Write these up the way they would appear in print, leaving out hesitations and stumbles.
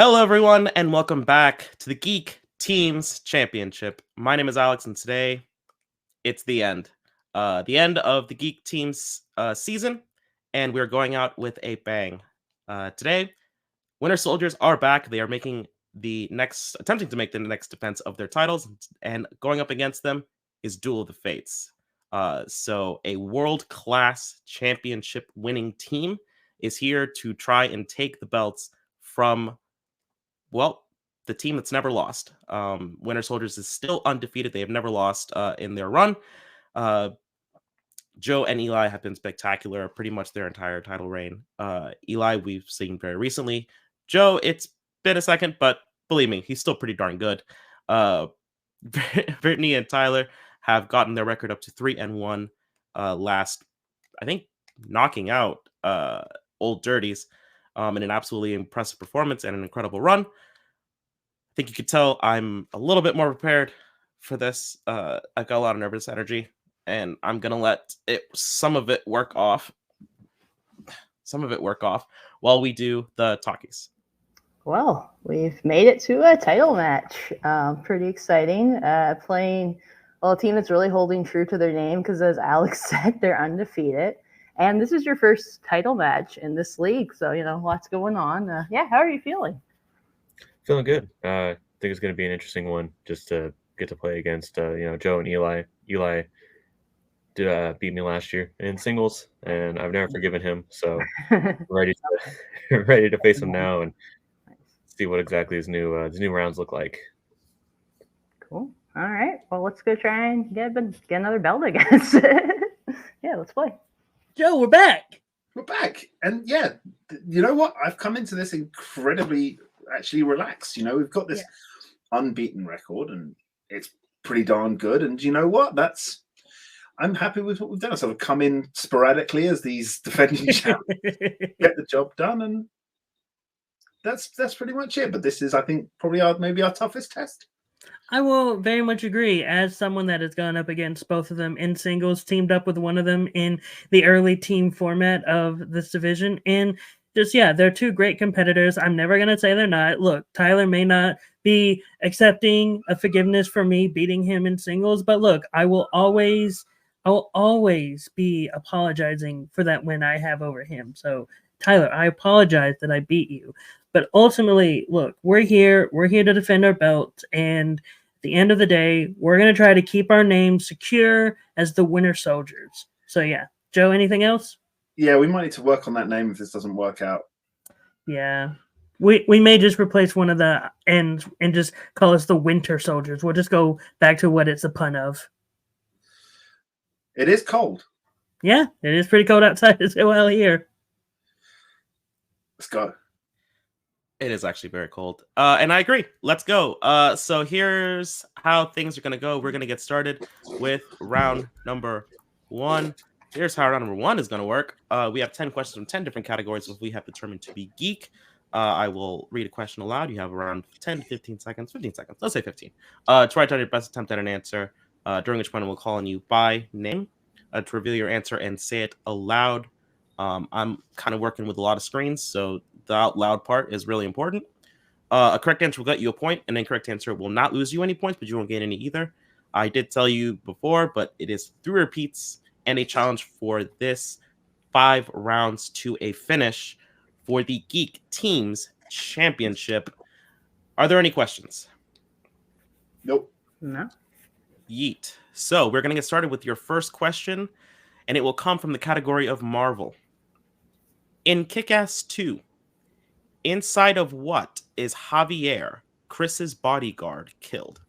Hello, everyone, and welcome back to the Geek Teams Championship. My name is Alex, and today it's the end. The end of the Geek Teams season, and we're going out with a bang. Today, Winter Soldiers are back. They are attempting to make the next defense of their titles, and going up against them is Duel of the Fates. So a world-class championship winning team is here to try and take the belts from the team that's never lost. Winter Soldiers is still undefeated. They have never lost in their run. Joe and Eli have been spectacular pretty much their entire title reign. Eli, we've seen very recently. Joe, it's been a second, but believe me, he's still pretty darn good. Brittany and Tyler have gotten their record up to 3-1 last, I think, knocking out Old Dirties in an absolutely impressive performance and an incredible run. I think you could tell I'm a little bit more prepared for this. I've got a lot of nervous energy, and I'm gonna let some of it work off while we do the talkies. Well, we've made it to a title match. Pretty exciting. Playing a team that's really holding true to their name because, as Alex said, they're undefeated. And this is your first title match in this league, so lots going on. How are you feeling? Feeling good. I think it's going to be an interesting one just to get to play against, Joe and Eli. Eli did beat me last year in singles, and I've never forgiven him. So ready to face him now and see what exactly his new rounds look like. Cool. All right. Well, let's go try and get another belt, I guess. Yeah, let's play. Joe, we're back. We're back. And yeah, you know what? I've come into this incredibly actually relaxed. We've got this unbeaten record and it's pretty darn good. And you know what? I'm happy with what we've done. I sort of come in sporadically as these defending champions, get the job done, and that's pretty much it. But this is, I think, probably maybe our toughest test. I will very much agree. As someone that has gone up against both of them in singles, teamed up with one of them in the early team format of this division, and they're two great competitors. I'm never going to say they're not. Look, Tyler may not be accepting a forgiveness for me beating him in singles, but look, I will always be apologizing for that win I have over him. So, Tyler, I apologize that I beat you. But ultimately, look, we're here to defend our belt, and at the end of the day, we're going to try to keep our name secure as the Winter Soldiers. So, yeah. Joe, anything else? Yeah, we might need to work on that name if this doesn't work out. Yeah. We may just replace one of the ends and just call us the Winter Soldiers. We'll just go back to what it's a pun of. It is cold. Yeah, it is pretty cold outside as well here. Let's go. It is actually very cold. And I agree. Let's go. So here's how things are going to go. We're going to get started with round number 1. Here's how round number 1 is going to work. We have 10 questions from 10 different categories, which we have determined to be geek. I will read a question aloud. You have around 10 to 15 seconds. Let's say 15. To write down your best attempt at an answer, during which point we'll call on you by name to reveal your answer and say it aloud. I'm kind of working with a lot of screens, so the out loud part is really important. A correct answer will get you a point. An incorrect answer will not lose you any points, but you won't gain any either. I did tell you before, but it is 3 repeats and a challenge for this 5 rounds to a finish for the Geek Teams Championship. Are there any questions? Nope. No. Yeet. So we're going to get started with your first question, and it will come from the category of Marvel. In Kick-Ass 2, inside of what is Javier, Chris's bodyguard, killed?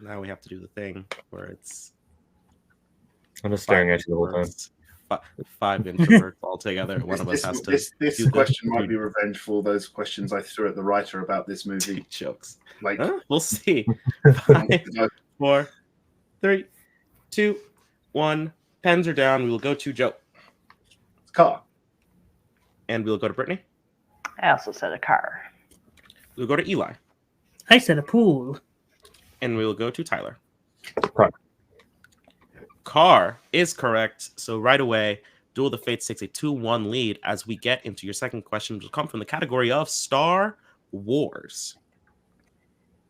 Now we have to do the thing where it's... I'm just staring at you the whole time. 5 introverts all together. One of us has to. This question might be revenge for all those questions I threw at the writer about this movie. Jokes. Like, we'll see. 5, 4, 3, 2, 1. Pens are down. We will go to Joe. Car. And we'll go to Brittany. I also said a car. We'll go to Eli. I said a pool. And we will go to Tyler. Car. Car is correct. So right away, Duel of the Fates takes a 2-1 lead as we get into your second question, which will come from the category of Star Wars.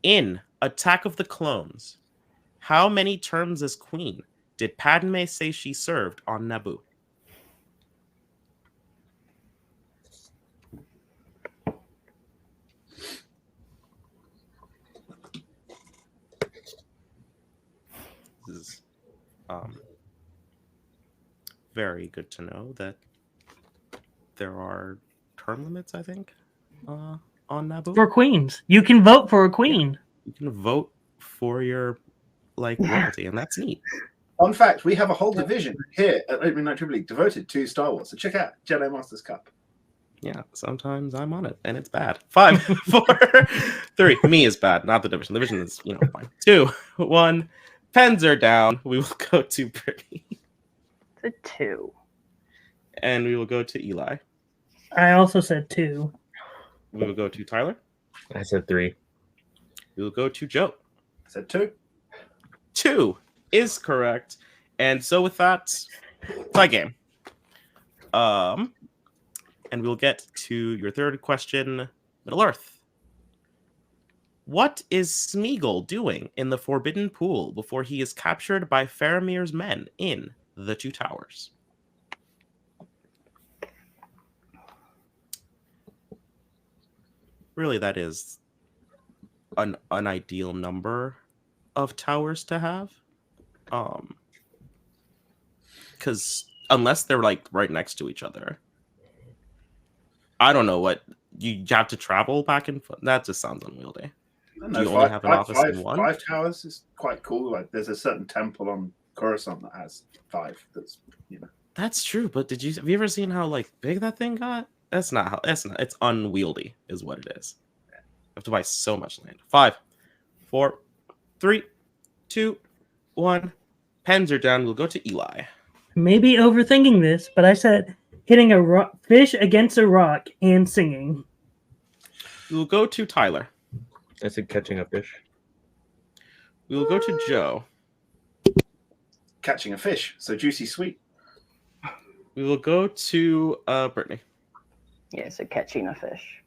In Attack of the Clones, how many terms as queen did Padme say she served on Naboo? This is very good to know that there are term limits, I think, on Naboo. For queens. You can vote for a queen. You can vote for your royalty, and that's neat. Fun fact, we have a whole division here at Opening Night Triple League devoted to Star Wars. So check out Jedi Masters Cup. Yeah, sometimes I'm on it, and it's bad. 5, 4, 3. Me is bad, not the division. The division is, fine. 2, 1. Pens are down. We will go to Brittany. It's a 2. And we will go to Eli. I also said 2. We will go to Tyler. I said 3. We will go to Joe. I said 2. 2 is correct. And so with that, tie game. And we'll get to your third question, Middle Earth. What is Smeagol doing in the Forbidden Pool before he is captured by Faramir's men in the Two Towers? Really, that is an ideal number of towers to have. Because unless they're right next to each other, I don't know what you have to travel back and forth. That just sounds unwieldy. Do you only have an office in one? 5 towers is quite cool. Like there's a certain temple on Coruscant that has 5. That's true, but have you ever seen how big that thing got? That's not. It's unwieldy, is what it is. You have to buy so much land. 5, 4, 3, 2, 1. Pens are down. We'll go to Eli. Maybe overthinking this, but I said hitting a fish against a rock and singing. We'll go to Tyler. I said catching a fish. We will go to Joe. Catching a fish, so juicy sweet. We will go to Brittany. Yeah, so catching a fish.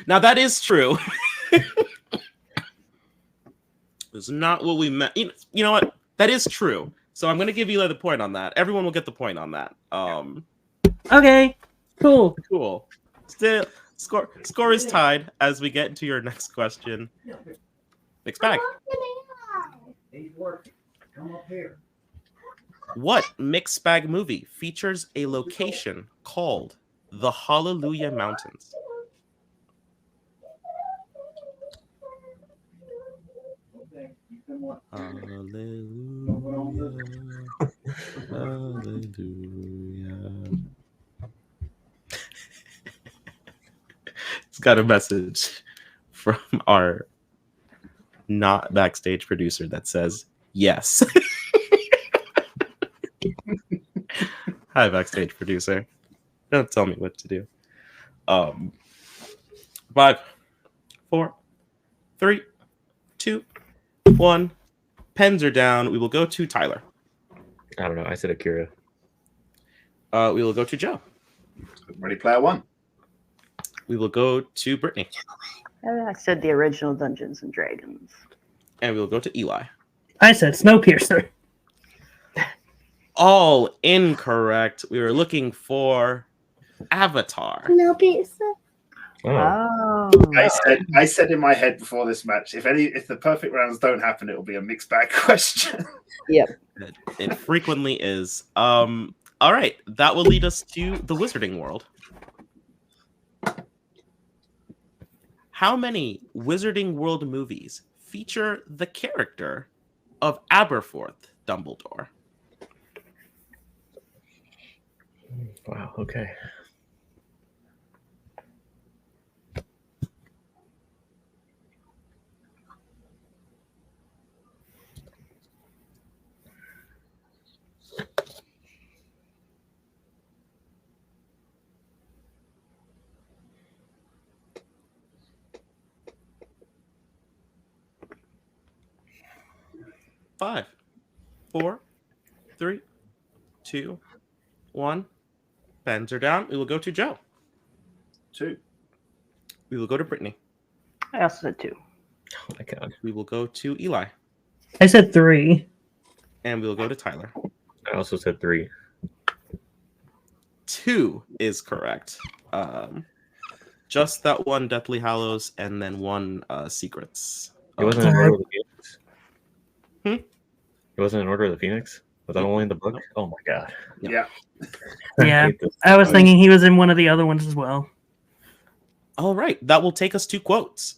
Now that is true. It's not what we meant. You know what? That is true. So I'm going to give Eli the point on that. Everyone will get the point on that. Okay, cool. Cool. Still, score is tied as we get into your next question. Mixed bag. Come up here. What mixed bag movie features a location called the Hallelujah Mountains? Hallelujah. Hallelujah. It's got a message from our not backstage producer that says yes. Hi, backstage producer. Don't tell me what to do. 5, 4, 3, 2, 1. Pens are down. We will go to Tyler. I don't know. I said Akira. We will go to Joe. Ready Player One. We will go to Brittany. I said the original Dungeons and Dragons. And we will go to Eli. I said Snowpiercer. All incorrect. We were looking for Avatar. Snowpiercer. Oh, I said in my head before this match, if the perfect rounds don't happen, it'll be a mixed bag question. Yep. It frequently is. All right, that will lead us to the Wizarding World. How many Wizarding World movies feature the character of Aberforth Dumbledore? wow. Okay. 5, 4, 3, 2, 1. Pens are down. We will go to Joe. 2. We will go to Brittany. I also said 2. Oh my god. We will go to Eli. I said 3. And we will go to Tyler. I also said 3. 2 is correct. Just that one Deathly Hallows and then one Secrets. It wasn't in Order of the Phoenix. Hmm? It wasn't in Order of the Phoenix? Was that only in the book? Nope. Oh my god. Yeah. Yeah, hate this. I was thinking he was in one of the other ones as well. All right, that will take us to quotes.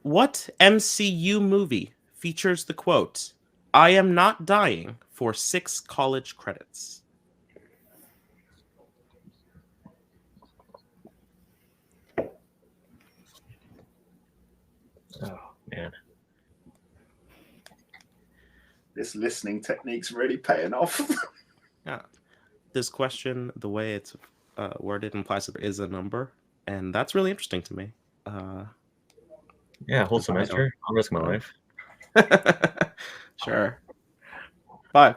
What MCU movie features the quote, "I am not dying for 6 college credits"? Oh man. This listening technique's really paying off. Yeah. This question, the way it's worded, implies that there is a number, and that's really interesting to me. Yeah, whole I semester. I'll risk my life. Sure. 5,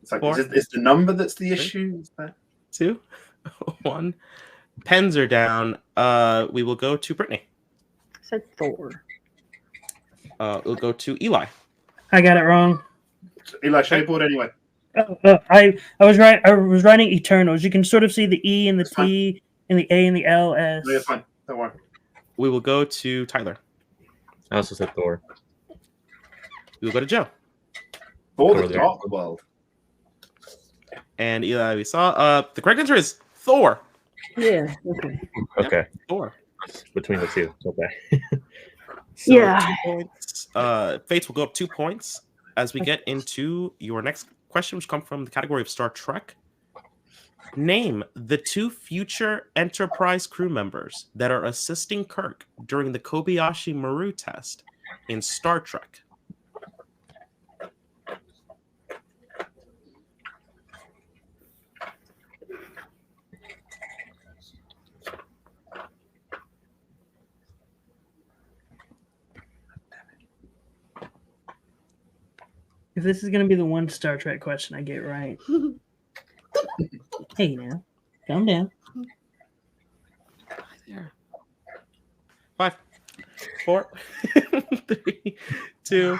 It's like, 4, is the number that's the issue? Is that... 2, 1. Pens are down. We will go to Brittany. I said 4. We'll go to Eli. I got it wrong. Eli, show your board anyway. I was right. I was writing Eternals. You can sort of see the E and the That's fine. T and the A and the L as. No, you're fine. Don't worry. We will go to Tyler. I also said Thor. We will go to Joe. For Over the there. Dark World. And Eli, we saw. The correct answer is Thor. Yeah. Okay. Okay. Thor. Between the two. Okay. So Yeah. 2 points. Fates will go up 2 points as we get into your next question, which comes from the category of Star Trek. Name the 2 future Enterprise crew members that are assisting Kirk during the Kobayashi Maru test in Star Trek. If this is going to be the one Star Trek question I get right. Hey, now, calm down. There. 5, 4, 3, 2,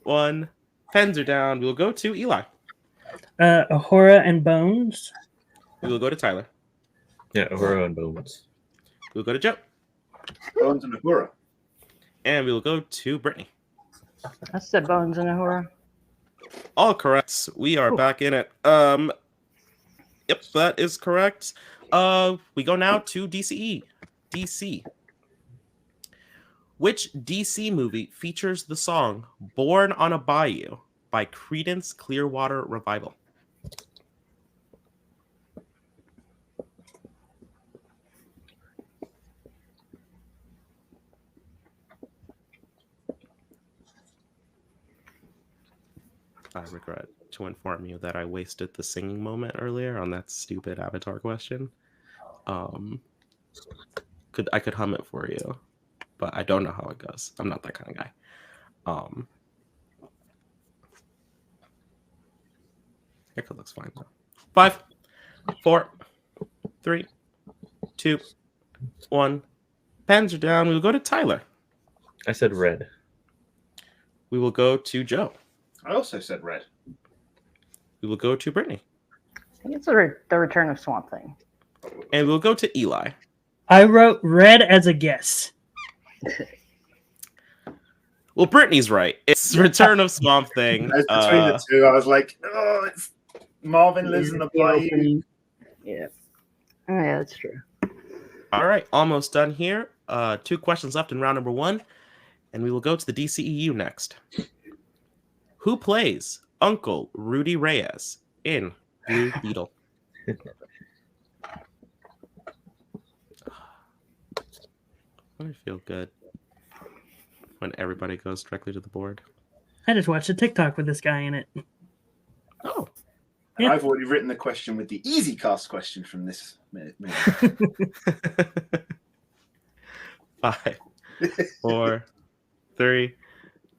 1. Pens are down. We will go to Eli. Ahura and Bones. We will go to Tyler. Yeah, Uhura and Bones. We will go to Joe. Bones and Uhura. And we will go to Brittany. I said Bones and Ahura. All correct. We are back in it. Yep, that is correct. We go now to DCE. DC. Which DC movie features the song "Born on a Bayou" by Creedence Clearwater Revival? I regret to inform you that I wasted the singing moment earlier on that stupid Avatar question. I could hum it for you, but I don't know how it goes. I'm not that kind of guy. Haircut looks fine though. 5, 4, 3, 2, 1. Pens are down. We will go to Tyler. I said red. We will go to Joe. I also said red. We will go to Brittany. I think it's the Return of Swamp Thing. And we'll go to Eli. I wrote red as a guess. Well, Brittany's right. It's Return of Swamp Thing. As between the two, I was like, oh, it's Marvin lives in the bayou. Yeah. Oh, yeah, that's true. All right, almost done here. 2 questions left in round number 1, and we will go to the DCEU next. Who plays Uncle Rudy Reyes in Blue Beetle? I feel good when everybody goes directly to the board. I just watched a TikTok with this guy in it. Oh. Yeah. I've already written the question with the easy cast question from this minute. 5, 4, 3,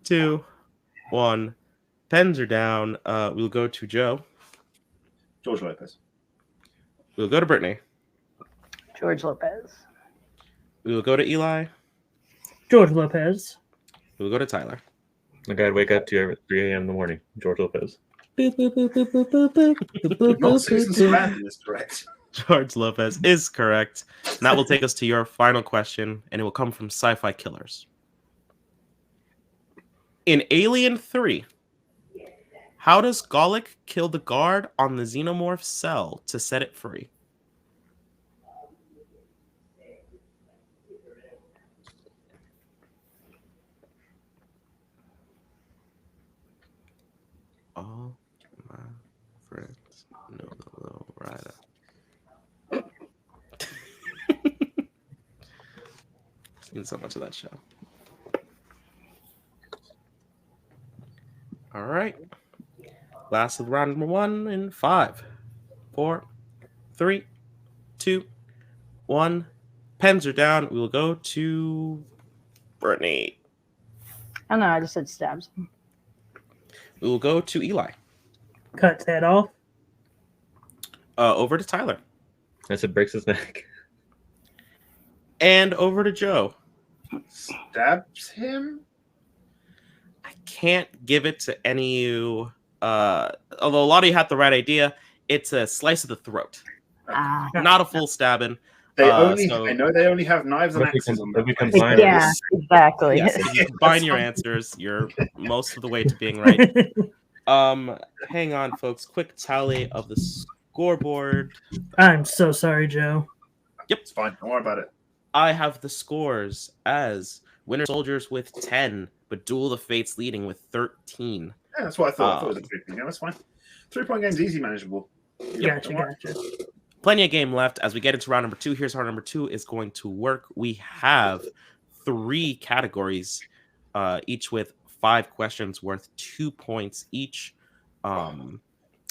2, 1. Pens are down. We'll go to Joe. George Lopez. We'll go to Brittany. George Lopez. We will go to Eli. George Lopez. We'll go to Tyler. The guy I'd wake up to at 3 a.m. in the morning. George Lopez. Boop, boop, boop, boop, boop, boop, boop, boop, boop, Not boop, Susan boop. Sarandon is correct. George Lopez is correct. And that will take us to your final question, and it will come from Sci-Fi Killers. In Alien 3, how does Golic kill the guard on the xenomorph cell to set it free? All my friends know the little rider. Seen so much of that show. All right. Last of round number 1 in 5, 4, 3, 2, 1. Pens are down. We will go to Brittany. I don't know. I just said stabs. We will go to Eli. Cuts head off. Over to Tyler. I said breaks his neck. And over to Joe. Stabs him? I can't give it to any of you. Although a lot of you had the right idea, it's a slice of the throat. Ah. Not a full stabbing. They So- I know they only have knives and If we axes can- on if them. we combine Yeah, exactly. Yes, if you combine your answers, you're most of the way to being right. Hang on, folks. Quick tally of the scoreboard. I'm so sorry, Joe. Yep. It's fine. Don't worry about it. I have the scores as Winter Soldiers with 10, but Duel of the Fates leading with 13. Yeah, that's what I thought. I thought it was a 3-point. Yeah, that's fine. 3-point game's easy manageable. Yeah, Gotcha, don't worry. gotcha. Plenty of game left. As we get into round number 2, here's how number 2 is going to work. We have 3 categories, each with 5 questions worth 2 points each.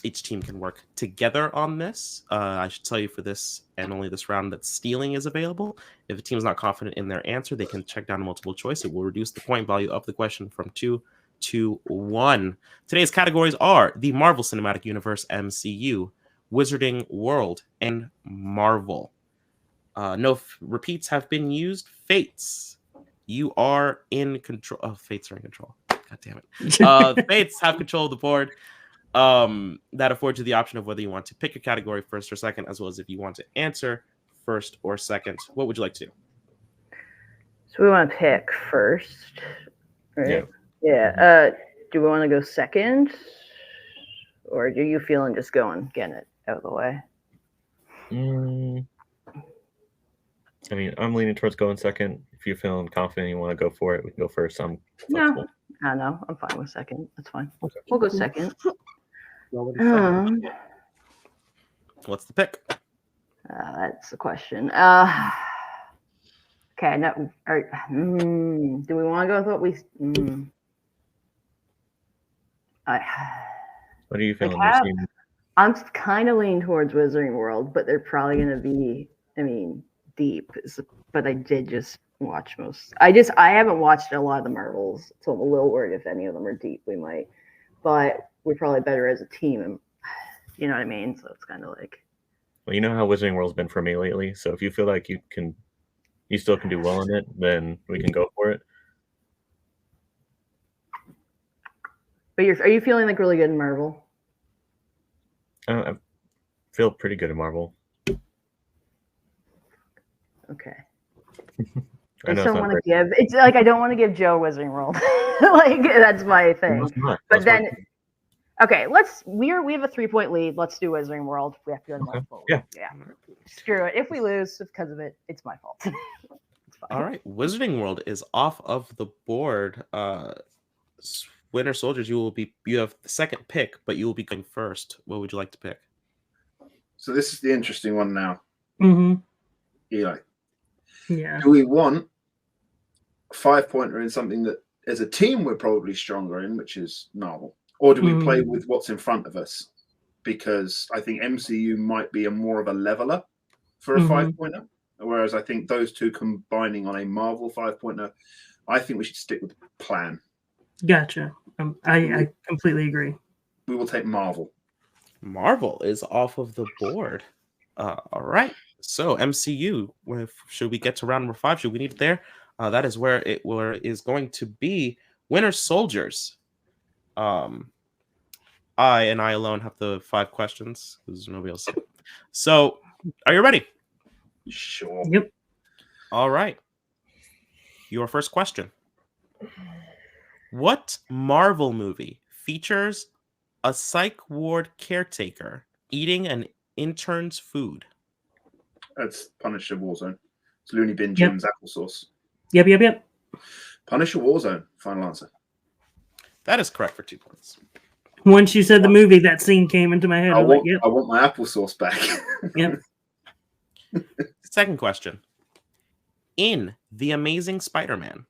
Each team can work together on this. I should tell you for this and only this round that stealing is available. If a team is not confident in their answer, they can check down a multiple choice. It will reduce the point value of the question from 2 to 1. Today's categories are the Marvel Cinematic Universe MCU, Wizarding World, and Marvel. No repeats have been used. Fates, you are in control. Oh, Fates are in control. God damn it. Fates have control of the board. That affords you the option of whether you want to pick your category first or second, as well as if you want to answer first or second. What would you like to do? So we want to pick first, right? Yeah. Yeah. Do we want to go second, or do you feeling just getting it out of the way? I mean, I'm leaning towards going second. If you're feeling confident you want to go for it, we can go first. I'm No. flexible. I don't know. I'm fine with second. That's fine. Okay. We'll go second. What's the pick? That's the question. Okay. No. Do we want to go with what we? What are you feeling? have- You seem- I'm kind of leaning towards Wizarding World, but they're probably going to be, deep. But I did just watch most. I haven't watched a lot of the Marvels, so I'm a little worried if any of them are deep. We might, but we're probably better as a team, and you know what I mean. So it's kind of like, Well, you know how Wizarding World's been for me lately. So if you feel like you still can do well in it, then we can go for it. but are you feeling like really good in Marvel? I feel pretty good at Marvel. Okay. I I know just it's don't not want to very- give. It's like I don't want to give Joe Wizarding World. Like that's my thing. It's not. But That's then, okay, we have a 3-point lead. Let's do Wizarding World. We have to go to Okay. multiple. Yeah. Screw it. If we lose because of it, it's my fault. It's fine. All right, Wizarding World is off of the board. Winter Soldiers, you have the second pick, but you will be going first. What would you like to pick? So this is the interesting one now, Mm-hmm. Eli. Yeah. Do we want a 5-pointer in something that as a team we're probably stronger in, which is Marvel? Or do we play with what's in front of us? Because I think MCU might be more of a leveler for a 5-pointer. Whereas I think those two combining on a Marvel 5-pointer, I think we should stick with the plan. Gotcha. I completely agree. We will take Marvel. Marvel is off of the board. All right. So MCU, should we get to round number 5? Should we need it there? That is where it is going to be Winter Soldiers. I alone have the 5 questions because nobody else. So, are you ready? Sure. Yep. All right. Your first question. What Marvel movie features a psych ward caretaker eating an intern's food? That's Punisher Warzone. It's Looney Bin Yep. Jim's applesauce. Yep. Punisher Warzone. Final answer. That is correct for 2 points. Once you said the movie, that scene came into my head. I I'm want, like, yep. I want my applesauce back. Yep. Second question. In The Amazing Spider-Man,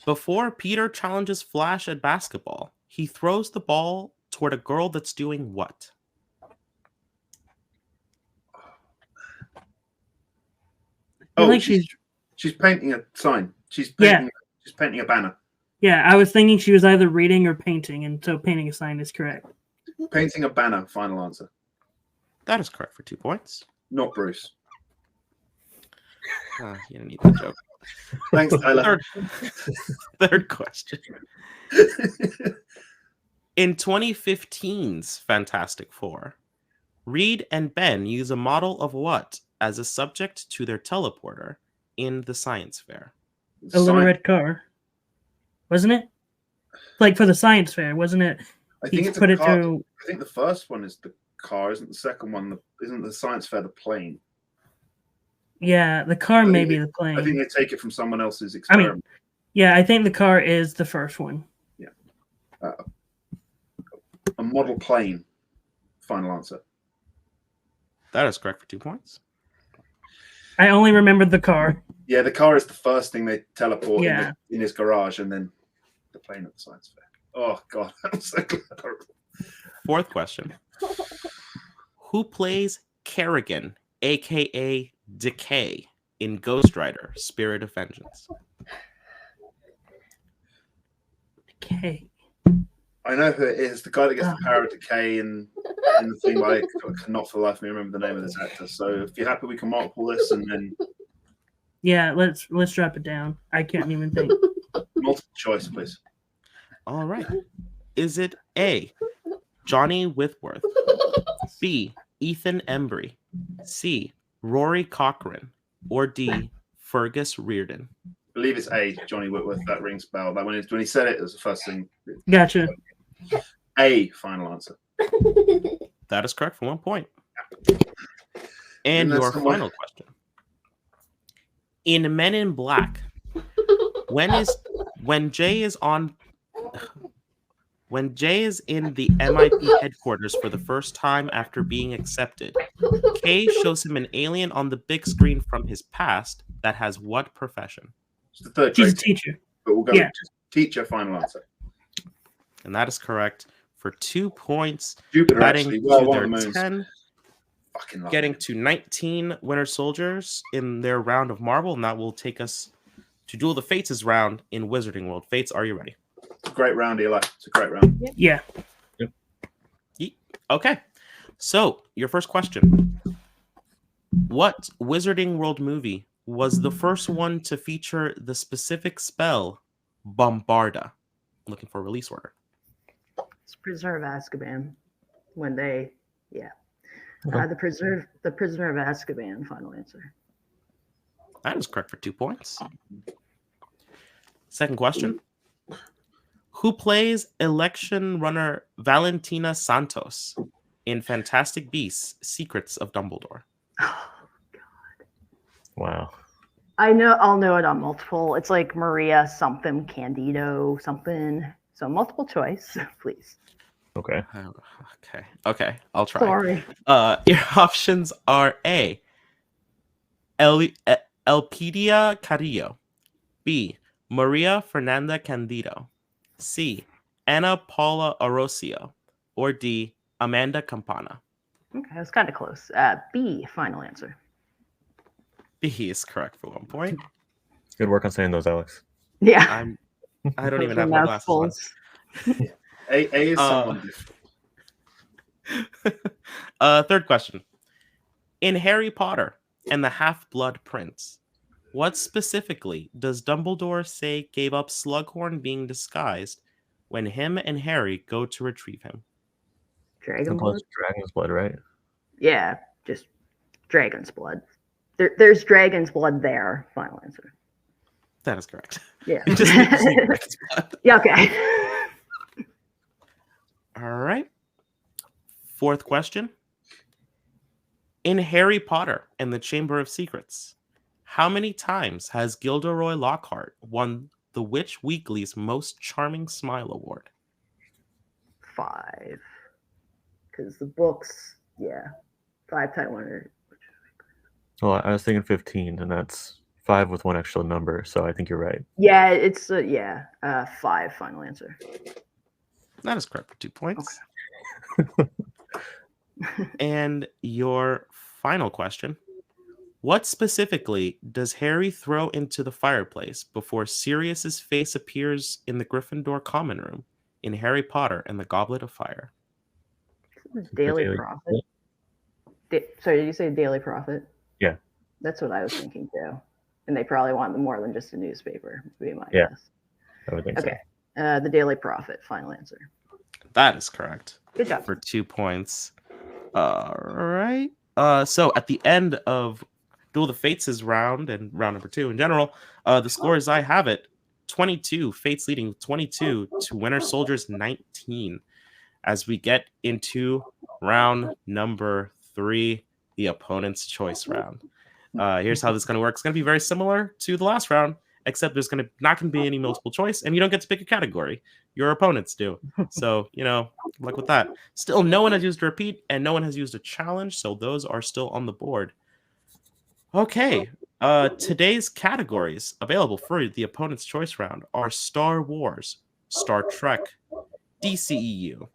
before Peter challenges Flash at basketball, he throws the ball toward a girl that's doing what? I like she's painting a sign. She's painting a banner. Yeah, I was thinking she was either reading or painting, and so painting a sign is correct. Painting a banner. Final answer. That is correct for 2 points. Not Bruce. You don't need that joke. Thanks, Tyler. Third question. In 2015's Fantastic Four, Reed and Ben use a model of what as a subject to their teleporter in the science fair? A little red car, wasn't it? Like for the science fair, wasn't it? I think it's put a it car. through. I think the first one is the car, isn't the second one? Isn't the science fair the plane? Yeah, the car may be the plane. I think they take it from someone else's experiment. Yeah, I think the car is the first one. Yeah. A model plane. Final answer. That is correct for 2 points. I only remembered the car. Yeah, the car is the first thing they teleport Yeah. in his garage, and then the plane at the science fair. Oh, God. I'm so glad. Fourth question. Who plays Kerrigan, a.k.a. Decay, in Ghost Rider, Spirit of Vengeance? Okay. I know who it is. The guy that gets the power of decay in the thing, but I cannot for the life of me remember the name of this actor. So if you're happy, we can mark all this and then Yeah, let's drop it down. I can't even think. multiple choice, please. All right. Is it A, Johnny Whitworth, B, Ethan Embry, C, Rory Cochrane, or D, Fergus Reardon? I believe it's A, Johnny Whitworth. That rings a bell. That when he said it was the first thing. Gotcha. A, final answer. That is correct for 1 point. And And that's your the one. final question. In Men in Black, when Jay is in the MIP headquarters for the first time after being accepted, Kay shows him an alien on the big screen from his past that has what profession? It's the third She's a grade, teacher. but we'll go Yeah. with teacher, final answer. And that is correct for 2 points, Jupiter, adding actually. Well, to one their of the moons. 10, Fucking love getting it. to 19 Winter Soldiers in their round of Marvel, and that will take us to Duel of the Fates' round in Wizarding World. Fates, are you ready? It's a great round, Eli. It's a great round. Yeah. Okay. So, your first question. What Wizarding World movie was the first one to feature the specific spell Bombarda? Looking for a release order. It's Prisoner of Azkaban. When they, Okay. the Prisoner of Azkaban. Final answer. That is correct for 2 points. Second question. Who plays election runner Valentina Santos in Fantastic Beasts: Secrets of Dumbledore? Wow. I'll know it on multiple. It's like Maria something, Candido something. So multiple choice, please. Okay. Oh, okay. I'll try. Sorry. Your options are A, Elpidia Carrillo, B, Maria Fernanda Candido, C, Ana Paula Orosio, or D, Amanda Campana. Okay, that's kind of close. B, final answer. B is correct for 1 point. Good work on saying those, Alex. Yeah. I'm I don't even Those have are my glasses on. mouthfuls. A is someone different. Third question. In Harry Potter and the Half-Blood Prince, what specifically does Dumbledore say gave up Slughorn being disguised when him and Harry go to retrieve him? Dragon blood? Dragon's blood, right? Yeah, just dragon's blood. There's dragon's blood there. Final answer. That is correct. Yeah. You just need to see dragon's blood. Yeah, okay. All right. Fourth question. In Harry Potter and the Chamber of Secrets, how many times has Gilderoy Lockhart won the Witch Weekly's Most Charming Smile Award? 5. Because the books, yeah. 5-time winner. Well, I was thinking 15, and that's 5 with one extra number, so I think you're right. Yeah, it's 5. Final answer. That is correct for 2 points. And your final question. What specifically does Harry throw into the fireplace before Sirius's face appears in the Gryffindor common room in Harry Potter and the Goblet of Fire? Daily Prophet. Sorry, did you say Daily Prophet? Yeah. That's what I was thinking too. And they probably want more than just a newspaper, would be my Yeah. guess. I would think Okay. The Daily Prophet, final answer. That is correct. Good job. For 2 points. All right. So at the end of Duel of the Fates' round and round number 2 in general, the score as I have it, 22, Fates leading 22 to Winter Soldiers 19. As we get into round number 3, the opponent's choice round. Here's how this is going to work. It's going to be very similar to the last round, except there's not going to be any multiple choice, and you don't get to pick a category. Your opponents do. So, luck with that. Still, no one has used a repeat, and no one has used a challenge, so those are still on the board. Okay. Today's categories available for the opponent's choice round are Star Wars, Star Trek, DCEU,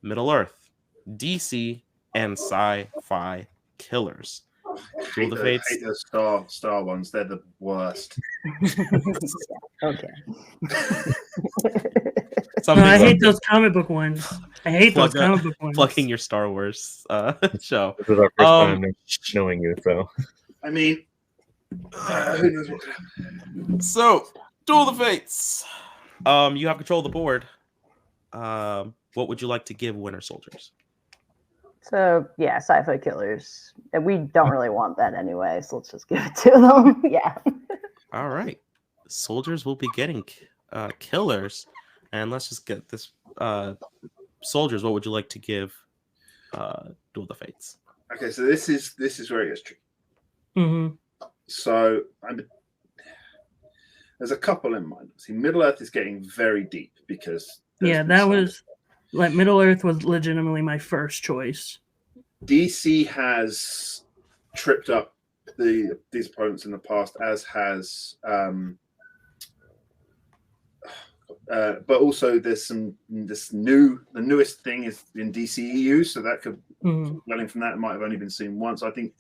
Middle Earth, DC, and Sci-Fi Killers. I hate those star ones. They're the worst. Okay. I hate those comic book ones. I hate those comic book ones. Plugging your Star Wars show. This is our first time knowing you, so. I mean, who knows what could happen. So, Duel of the Fates. You have control of the board. What would you like to give Winter Soldiers? So, yeah, Sci-Fi Killers. And we don't really want that anyway, so let's just give it to them. Yeah. All right. Soldiers will be getting Killers. And let's just get this. Soldiers, what would you like to give Duel of the Fates? Okay, so this is where it gets tricky. Mm-hmm. So there's a couple in mind. See, Middle Earth is getting very deep because Middle Earth was legitimately my first choice. DC has tripped up these opponents in the past, as has but also there's the newest thing is in DCEU, so that could learning from that, it might have only been seen once. I think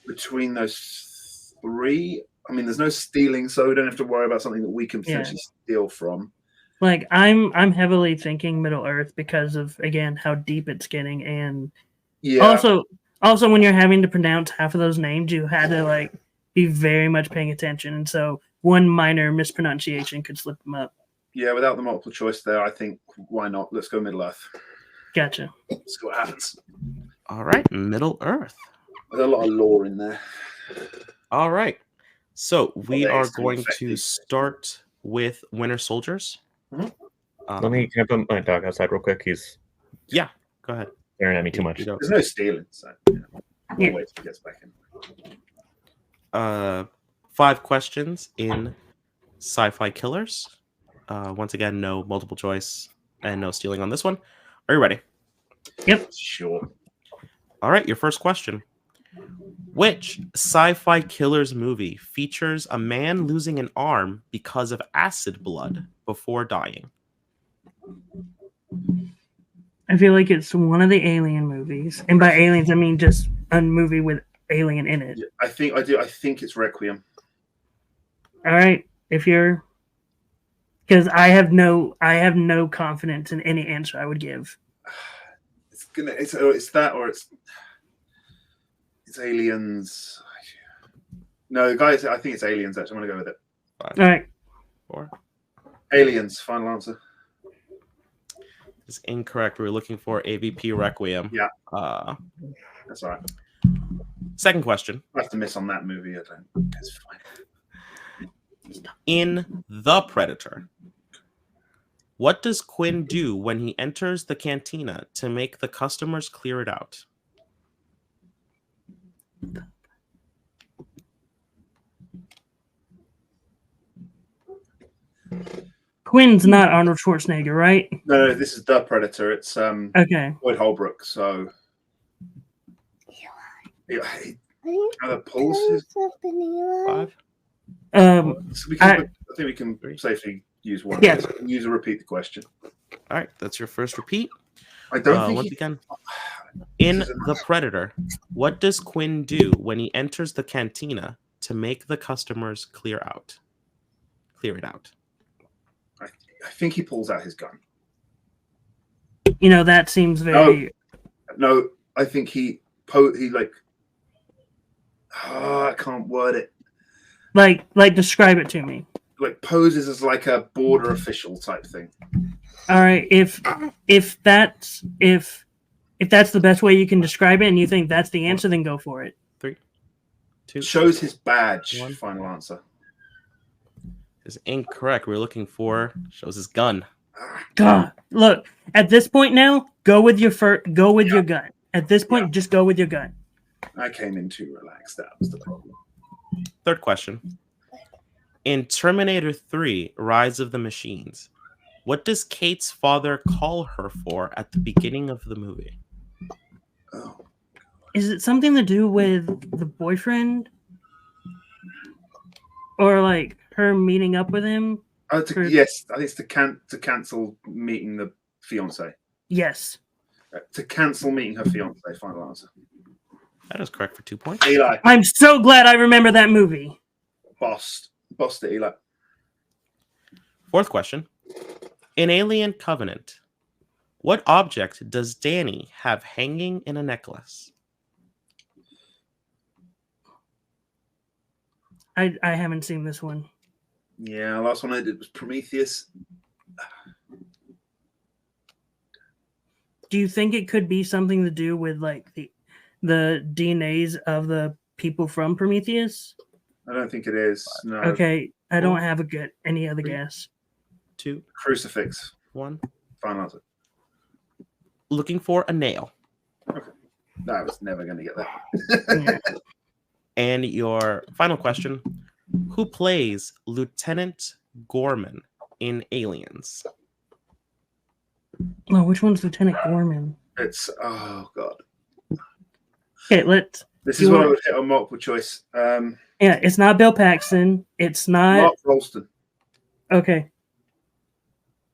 between those 3, I mean, there's no stealing, so we don't have to worry about something that we can potentially steal from. Like I'm heavily thinking Middle Earth because of, again, how deep it's getting, and also when you're having to pronounce half of those names, you had to be very much paying attention, and so one minor mispronunciation could slip them up. Yeah, without the multiple choice there, I think why not? Let's go Middle Earth. Gotcha. Let's see what happens. All right, Middle Earth. There's a lot of lore in there. All right. So we are going to start with Winter Soldiers. Mm-hmm. Can I put my dog outside real quick? Yeah, go ahead. Staring at me too much. There's no stealing, so we'll wait till he gets back in. 5 questions in Sci-Fi Killers. Once again, no multiple choice and no stealing on this one. Are you ready? Yep. Sure. All right, your first question. Which Sci-Fi Killers movie features a man losing an arm because of acid blood before dying? I feel like it's one of the Alien movies. And by aliens, I mean just a movie with alien in it. Yeah, I think it's Requiem. All right. If you're because I have no confidence in any answer I would give. It's that or it's Aliens. No, guys, I think it's Aliens. Actually, I'm gonna go with it. 5, All right. 4. Aliens. Final answer. It's incorrect. We were looking for AVP Requiem. Yeah. That's all right. Second question. I have to miss on that movie. I don't. It's fine. In The Predator, what does Quinn do when he enters the cantina to make the customers clear it out? Quinn's not Arnold Schwarzenegger, right? No, this is The Predator. It's Okay. Boyd Holbrook. So the pulse. 5. I think we can safely use one. Yeah. Use or repeat the question. All right, that's your first repeat. I don't think once again. In The Predator, what does Quinn do when he enters the cantina to make the customers clear it out? I think he pulls out his gun. That seems very. No, I think he like. I can't word it. Like describe it to me. Like poses as like a border official type thing. All right, if that's the best way you can describe it, and you think that's the answer, then go for it. 3, 2. Shows his badge. 1. Final answer. Is incorrect. We're looking for shows his gun. God, look. At this point now, go with your your gun. At this point, just go with your gun. I came in too relaxed. That was the problem. Third question. In Terminator 3, Rise of the Machines, what does Kate's father call her for at the beginning of the movie? Oh. Is it something to do with the boyfriend? Or like her meeting up with him? Yes, I think it's to cancel meeting the fiance. Yes. To cancel meeting her fiance. Final answer. That is correct for 2 points. Eli. I'm so glad I remember that movie. Bossed it, Eli. Fourth question. In Alien Covenant, what object does Danny have hanging in a necklace? I haven't seen this one. Yeah, last one I did was Prometheus. Do you think it could be something to do with like the DNAs of the people from Prometheus? I don't think it is. No. Okay, I don't have any other guess. 2, Crucifix. 1. Final answer. Looking for a nail. Okay. No, I was never going to get that. Yeah. And your final question. Who plays Lieutenant Gorman in Aliens? Oh, which one's Lieutenant Gorman? It's god. Okay, This is what I would hit on multiple choice. Yeah, it's not Bill Paxton. It's not Mark Rolston. Okay.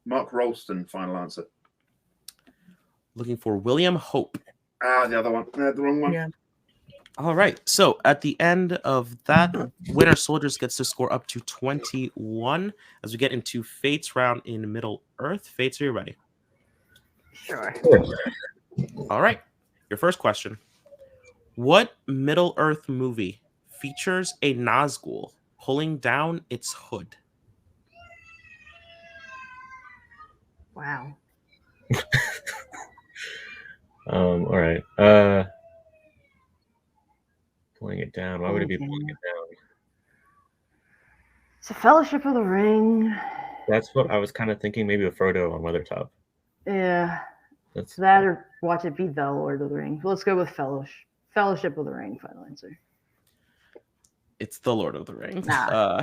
Mark Rolston. Final answer. Looking for William Hope. The other one. The wrong one. Yeah. All right. So at the end of that, Winter Soldiers gets to score up to 21 as we get into Fate's round in Middle Earth. Fates, are you ready? Sure. All right. Your first question. What Middle Earth movie features a Nazgul pulling down its hood? Wow. All right. Pulling it down. Why would it be pulling it down? It's a Fellowship of the Ring. That's what I was kind of thinking. Maybe a Frodo on Weathertop. Yeah. That's That or watch it be The Lord of the Rings. Let's go with Fellowship of the Ring. Final answer. It's The Lord of the Rings. Yeah.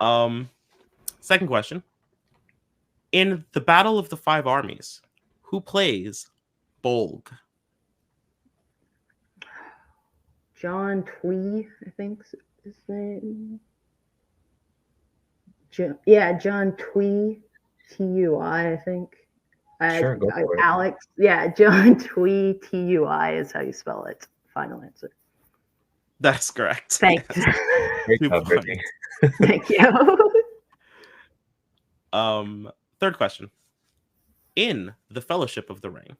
Okay. Second question. In the Battle of the Five Armies, who plays Bolg? John Twee, I think is his name. John Twee, T-U-I, I think. Sure, go for it. Alex, John Twee, T-U-I is how you spell it. Final answer. That's correct. Thanks. Yes. Great 2 job, points. Brittany. Thank you. Third question. In the Fellowship of the Ring,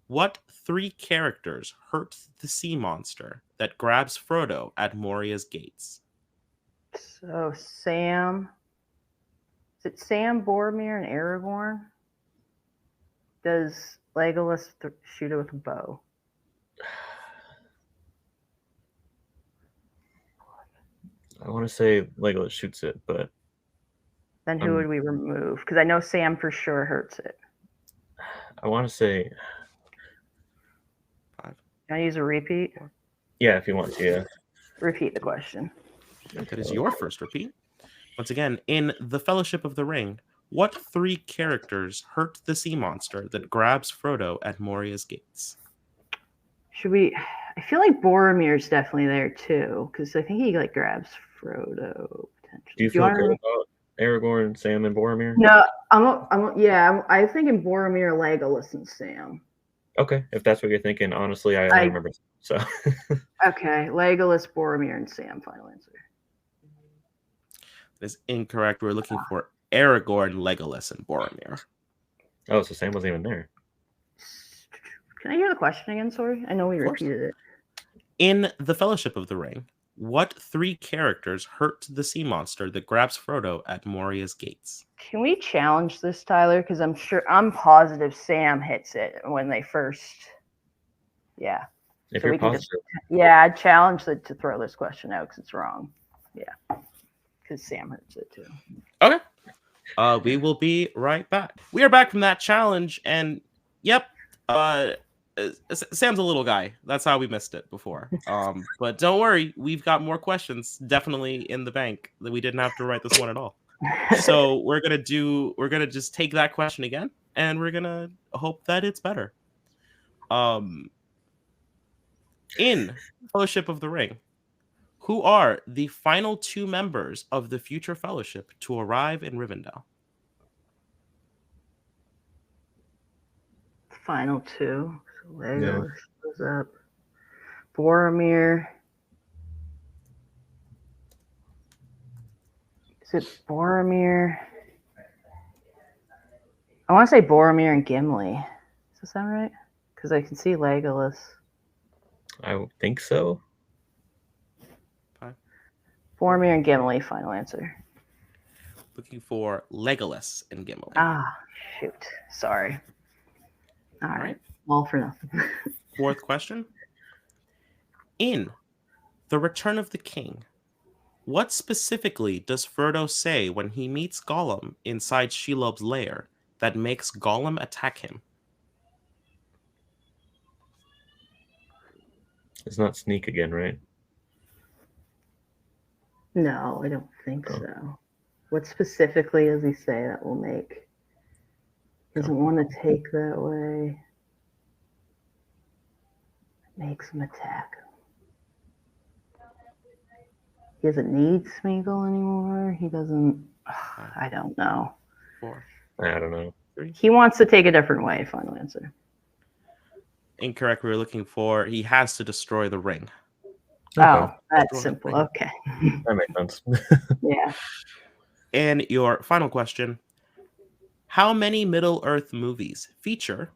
what 3 characters hurt the sea monster that grabs Frodo at Moria's gates? So Sam, is it Sam, Boromir, and Aragorn? Does Legolas shoot it with a bow? I want to say Legolas shoots it, but Then who would we remove? Because I know Sam for sure hurts it. I want to say, Can I use a repeat? yeah, if you want to, yeah. Repeat the question. That is your first repeat. Once again, in the Fellowship of the Ring, what 3 characters hurt the sea monster that grabs Frodo at Moria's gates? Should we? I feel like Boromir's definitely there too, because I think he like grabs Frodo potentially. Do you feel good about Aragorn, Sam, and Boromir? No, I'm thinking Boromir, Legolas, and Sam. Okay, if that's what you're thinking, honestly, I remember. So Okay, Legolas, Boromir, and Sam. Final answer. That is incorrect. We're looking for Aragorn, Legolas, and Boromir. oh, so Sam wasn't even there. Can I hear the question again? Sorry, I know we repeated it. In the Fellowship of the Ring, what 3 characters hurt the sea monster that grabs Frodo at Moria's gates? Can we challenge this, Tyler? Because I'm positive Sam hits it when they first. Yeah. If So you're we can positive, I'd challenge it to throw this question out because it's wrong. Yeah. Because Sam hurts it too. Okay. We will be right back. We are back from that challenge, and yep, Sam's a little guy. That's how we missed it before. But don't worry, we've got more questions definitely in the bank that we didn't have to write this one at all. So we're gonna just take that question again, and we're gonna hope that it's better. In Fellowship of the Ring, who are the final 2 members of the future Fellowship to arrive in Rivendell? Final 2. So Legolas goes up. Boromir. Is it Boromir? I want to say Boromir and Gimli. Does that sound right? Because I can see Legolas. I would think so. Boromir and Gimli, final answer. Looking for Legolas and Gimli. Ah, shoot. Sorry. All right. All for nothing. Fourth question. In The Return of the King, what specifically does Frodo say when he meets Gollum inside Shelob's lair that makes Gollum attack him? It's not sneak again, right? No, I don't think so. What specifically does he say that will make? Doesn't want to take that way. Makes him attack him. He doesn't need Smeagol anymore. He doesn't. I don't know. 4, I don't know. 3. He wants to take a different way. Final answer. Incorrect. We were looking for he has to destroy the ring. Oh, that's simple. Okay. That makes sense. Yeah. And your final question. How many Middle-earth movies feature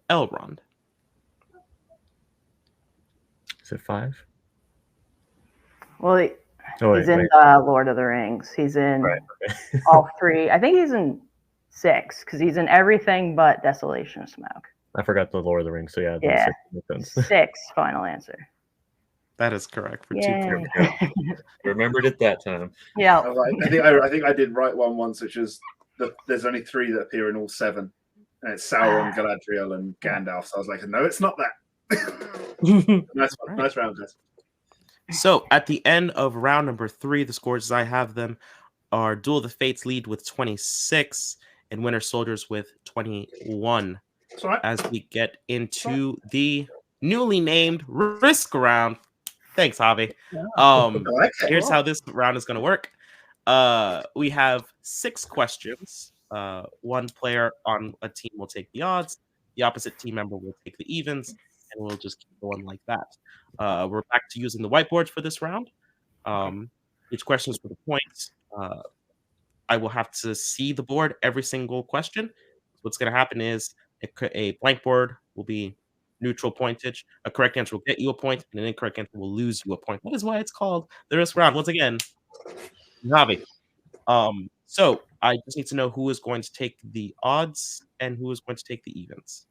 Elrond? Is it 5? Well, he's in Lord of the Rings. He's in all 3. I think he's in 6 because he's in everything but Desolation of Smaug. I forgot the Lord of the Rings, so yeah. 6, final answer. That is correct for 2 Yay. points. Remembered it that time. Yeah. I think I did write one once, which is there's only 3 that appear in all 7, and it's Sauron, Galadriel, and Gandalf. So I was like, no, it's not that. Nice round, guys. So at the end of round number 3, the scores as I have them are Duel of the Fates lead with 26 and Winter Soldiers with 21. That's all right. As we get into the newly named Risk round. Thanks, Javi. Here's how this round is going to work. We have 6 questions. One player on a team will take the odds. The opposite team member will take the evens, and we'll just keep going like that. We're back to using the whiteboards for this round. Each question is for the points. I will have to see the board every single question. What's going to happen is a blank board will be neutral pointage. A correct answer will get you a point, and an incorrect answer will lose you a point. That is why it's called the risk round. Once again, Navi. So I just need to know who is going to take the odds and who is going to take the evens.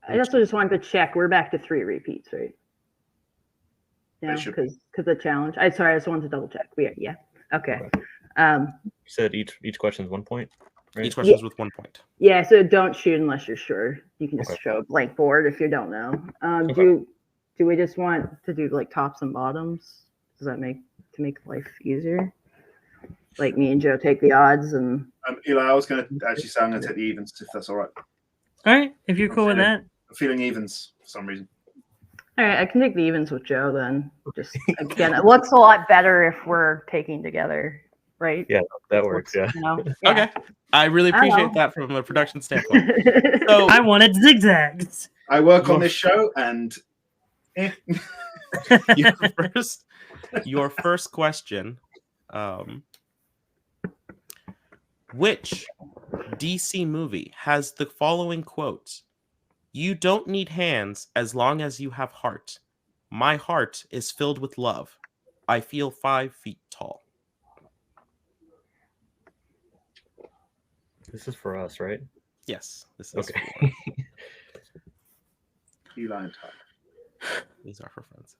I also just wanted to check. We're back to 3 repeats, right? Yeah, They should because the challenge. I just wanted to double check. Yeah. Okay. You said each question's 1 point, right? Each question is with 1 point. Yeah, so don't shoot unless you're sure. You can just Okay. show a blank board if you don't know. Okay. Do we just want to do like tops and bottoms? Does that make life easier? Like me and Joe take the odds and Eli, I was going to actually say I'm going to take the evens if that's all right. All right, if you're cool with that. I'm feeling evens for some reason. all right, I can take the evens with Joe then. Just again, it looks a lot better if we're taking together, right? Yeah, that works. Yeah. You know? Okay. I really I appreciate know. that from a production standpoint. So I wanted zigzags. I work on this show, and your first question, which DC movie has the following quote? You don't need hands as long as you have heart. My heart is filled with love. I feel 5 feet tall. This is for us, right? Yes, this is Okay. for Eli and Tyler. these are for friends.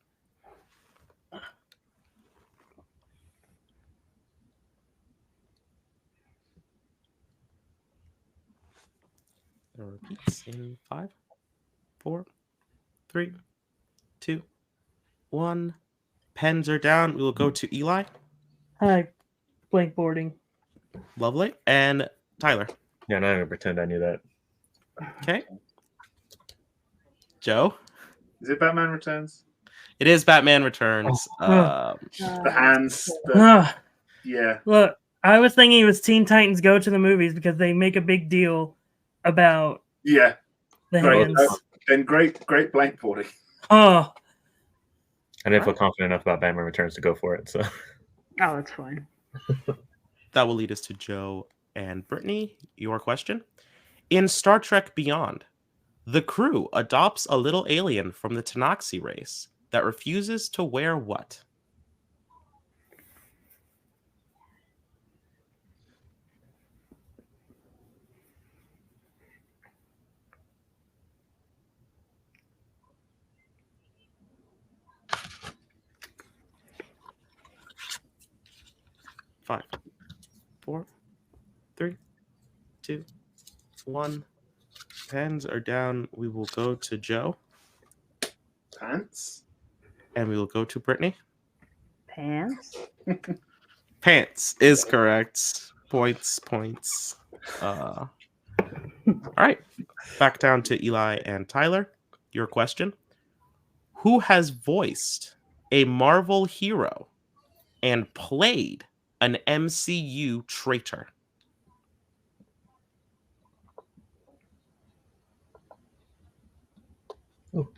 It repeats in 5, 4, 3, 2, 1. Pens are down. We will go to Eli. Hi, blank boarding. Lovely. And Tyler. Yeah, I'm not even pretend I knew that. Okay. Joe. Is it Batman Returns? It is Batman Returns. The hands. Ugh. Yeah. Look, I was thinking it was Teen Titans Go to the movies because they make a big deal about Yeah. the Great. hands. Then great blankboarding. Oh, I didn't feel confident enough about Batman Returns to go for it. So Oh, that's fine. That will lead us to Joe and Brittany. Your question. In Star Trek Beyond, the crew adopts a little alien from the Tanaxi race that refuses to wear what? Five, 4, 3, 2, 1. Pens are down. We will go to Joe. Pants. And we will go to Brittany. Pants. Pants is correct. Points. All right. Back down to Eli and Tyler. Your question. Who has voiced a Marvel hero and played an MCU traitor? Ooh.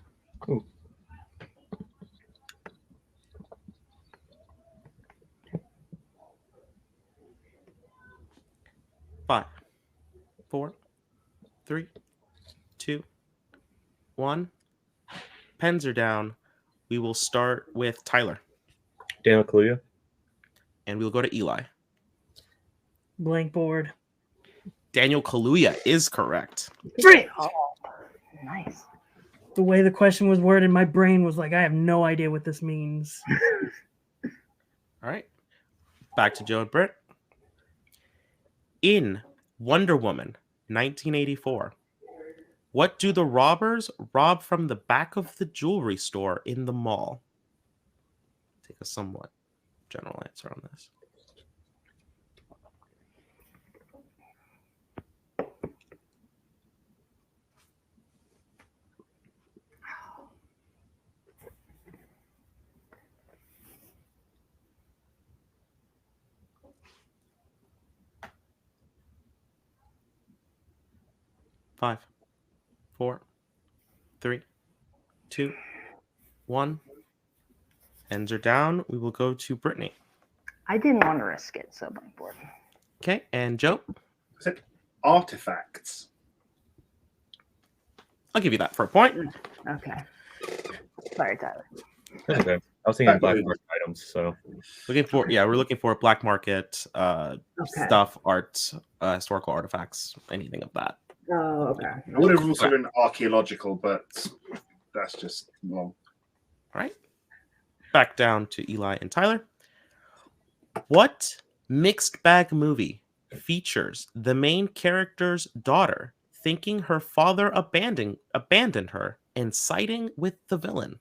5, 4, 3, 2, 1. Pens are down. We will start with Tyler. Daniel Kaluuya. And we'll go to Eli. blank board. Daniel Kaluuya is correct. Frick! Oh, nice. The way the question was worded, my brain was like, I have no idea what this means. All right. Back to Joe and Britt. In Wonder Woman 1984, what do the robbers rob from the back of the jewelry store in the mall? Take a somewhat general answer on this. Five, 4, 3, 2, 1. Ends are down. We will go to Brittany. I didn't want to risk it, so blank board. Okay, and Joe? I said artifacts. I'll give you that for a point. Okay. Sorry, Tyler. That's okay. I was thinking black market items, so We're looking for black market Okay. stuff, art, historical artifacts, anything of that. Oh, okay. I would have also been archaeological, but that's just wrong. All right. Back down to Eli and Tyler. What mixed bag movie features the main character's daughter thinking her father abandoned her and siding with the villain?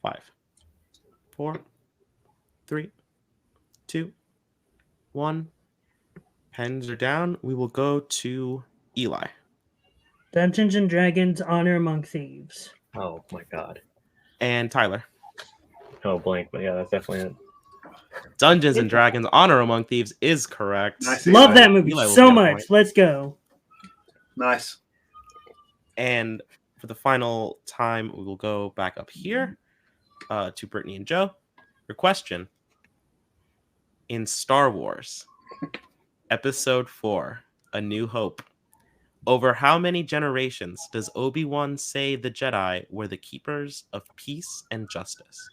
Five, 4, 3, 2, 1. Pens are down. We will go to Eli. Dungeons and Dragons: Honor Among Thieves. oh my god. And Tyler. Oh, blank, but yeah, that's definitely it. Dungeons and Dragons: Honor Among Thieves is correct. Nice. Love Eli. that movie Eli will so get a much. point. Let's go. Nice. And for the final time, we will go back up here to Brittany and Joe. Your question: in Star Wars, Episode 4, A New Hope, over how many generations does Obi-Wan say the Jedi were the keepers of peace and justice?